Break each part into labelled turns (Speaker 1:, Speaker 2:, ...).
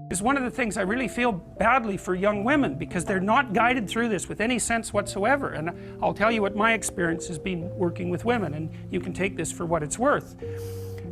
Speaker 1: Is one of the things I really feel badly for young women, because they're not guided through this with any sense whatsoever. And I'll tell you what my experience has been working with women, and you can take this for what it's worth.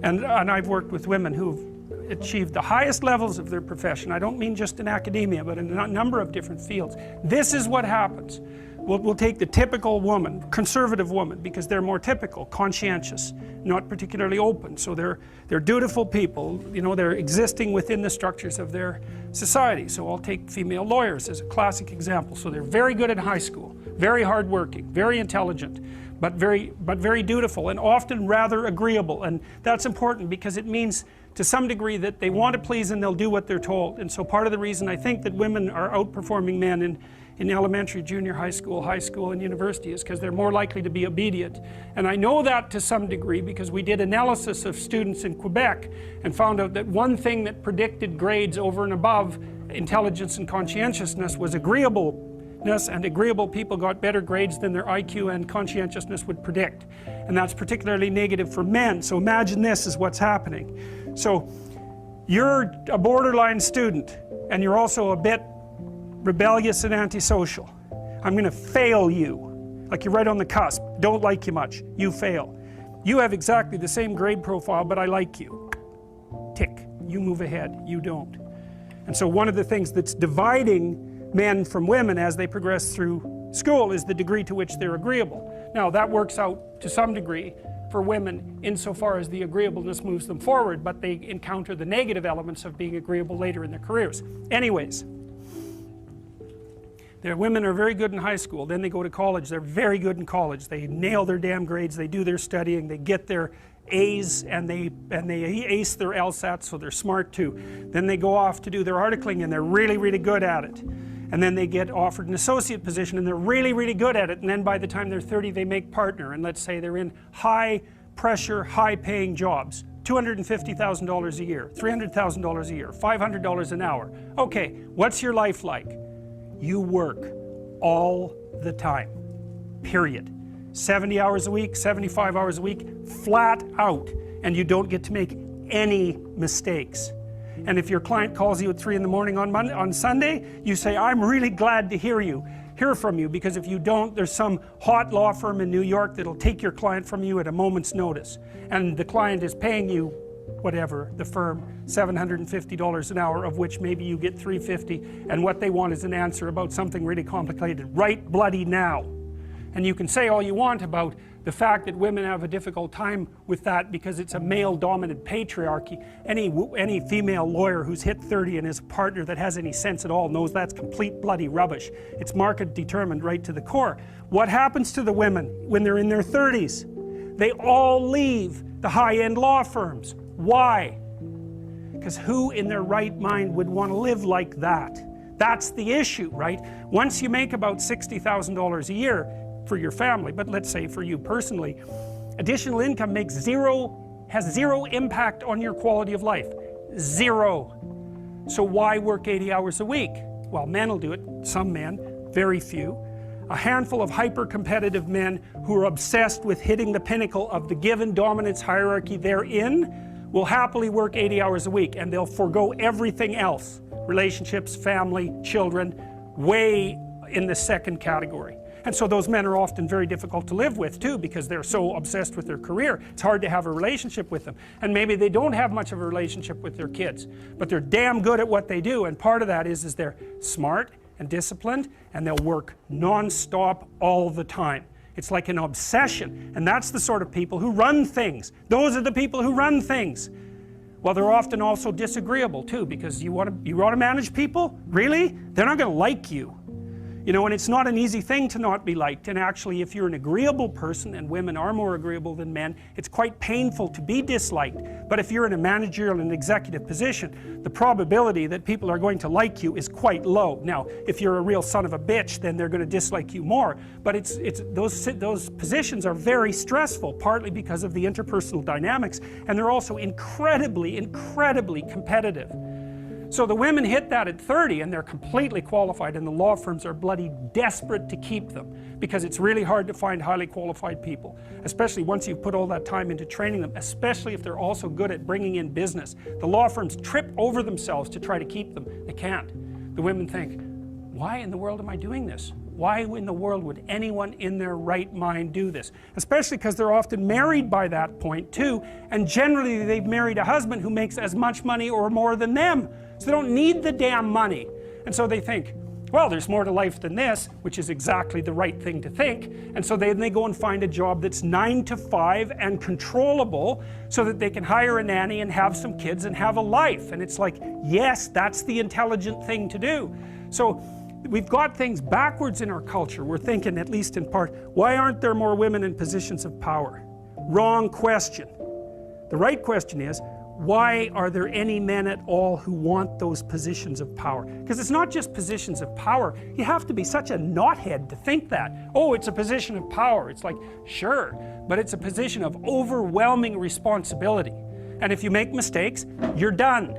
Speaker 1: And I've worked with women who've achieved the highest levels of their profession. I don't mean just in academia, but in a number of different fields. This is what happens. We'll take the typical woman, conservative woman, because they're more typical, conscientious, not particularly open. So they're dutiful people, you know, they're existing within the structures of their society. So I'll take female lawyers as a classic example. So they're very good at high school, very hardworking, very intelligent, but very dutiful, and often rather agreeable. And that's important because it means to some degree that they want to please and they'll do what they're told. And so part of the reason I think that women are outperforming men in elementary, junior high school, and university is because they're more likely to be obedient. And I know that to some degree because we did analysis of students in Quebec and found out that one thing that predicted grades over and above intelligence and conscientiousness was agreeableness, and agreeable people got better grades than their IQ and conscientiousness would predict. And that's particularly negative for men. So imagine this is what's happening. So you're a borderline student and you're also a bit rebellious and antisocial. I'm going to fail you. Like you're right on the cusp. Don't like you much. You fail. You have exactly the same grade profile, but I like you. Tick. You move ahead. You don't. And so one of the things that's dividing men from women as they progress through school is the degree to which they're agreeable. Now that works out to some degree for women insofar as the agreeableness moves them forward, but they encounter the negative elements of being agreeable later in their careers. Anyways, their women are very good in high school, then they go to college, they're very good in college, they nail their damn grades, they do their studying, they get their A's, and they ace their LSAT, so they're smart too. Then they go off to do their articling and they're really good at it. And then they get offered an associate position and they're really good at it, and then by the time they're 30 they make partner, and let's say they're in high pressure, high paying jobs. $250,000 a year, $300,000 a year, $500 an hour. Okay, what's your life like? You work all the time, period. 70 hours a week, 75 hours a week, flat out, and you don't get to make any mistakes. And if your client calls you at 3 in the morning on Sunday, you say, I'm really glad to hear from you, because if you don't, there's some hot law firm in New York that'll take your client from you at a moment's notice. And the client is paying you, whatever, the firm, $750 an hour, of which maybe you get $350, and what they want is an answer about something really complicated right bloody now. And you can say all you want about the fact that women have a difficult time with that because it's a male-dominant patriarchy. Any female lawyer who's hit 30 and is a partner that has any sense at all knows that's complete bloody rubbish. It's market determined right to the core. What happens to the women when they're in their 30s? They all leave the high-end law firms. Why? Because who in their right mind would want to live like that? That's the issue, right? Once you make about $60,000 a year for your family, but let's say for you personally, additional income has zero impact on your quality of life. Zero. So why work 80 hours a week? Well, men will do it, some men, very few. A handful of hyper-competitive men who are obsessed with hitting the pinnacle of the given dominance hierarchy they're in will happily work 80 hours a week, and they'll forego everything else. Relationships, family, children, way in the second category. And so those men are often very difficult to live with too, because they're so obsessed with their career. It's hard to have a relationship with them. And maybe they don't have much of a relationship with their kids, but they're damn good at what they do. And part of that is they're smart and disciplined, and they'll work non-stop all the time. It's like an obsession, and that's the sort of people who run things. Those are the people who run things. Well, they're often also disagreeable too, because you want to manage people? Really? They're not going to like you. You know, and it's not an easy thing to not be liked, and actually if you're an agreeable person, and women are more agreeable than men, it's quite painful to be disliked. But if you're in a managerial and executive position, the probability that people are going to like you is quite low. Now, if you're a real son of a bitch, then they're going to dislike you more. But those positions are very stressful, partly because of the interpersonal dynamics, and they're also incredibly competitive. So the women hit that at 30 and they're completely qualified, and the law firms are bloody desperate to keep them, because it's really hard to find highly qualified people, especially once you've put all that time into training them, especially if they're also good at bringing in business. The law firms trip over themselves to try to keep them. They can't. The women think, why in the world am I doing this? Why in the world would anyone in their right mind do this? Especially because they're often married by that point too, and generally they've married a husband who makes as much money or more than them, so they don't need the damn money. And so they think, well, there's more to life than this, which is exactly the right thing to think. And so then they go and find a job that's 9 to 5 and controllable, so that they can hire a nanny and have some kids and have a life. And it's like, yes, that's the intelligent thing to do. So we've got things backwards in our culture. We're thinking, at least in part, why aren't there more women in positions of power? Wrong question. The right question is, why are there any men at all who want those positions of power? Because it's not just positions of power. You have to be such a knothead to think that. Oh, it's a position of power. It's like, sure, but it's a position of overwhelming responsibility. And if you make mistakes, you're done.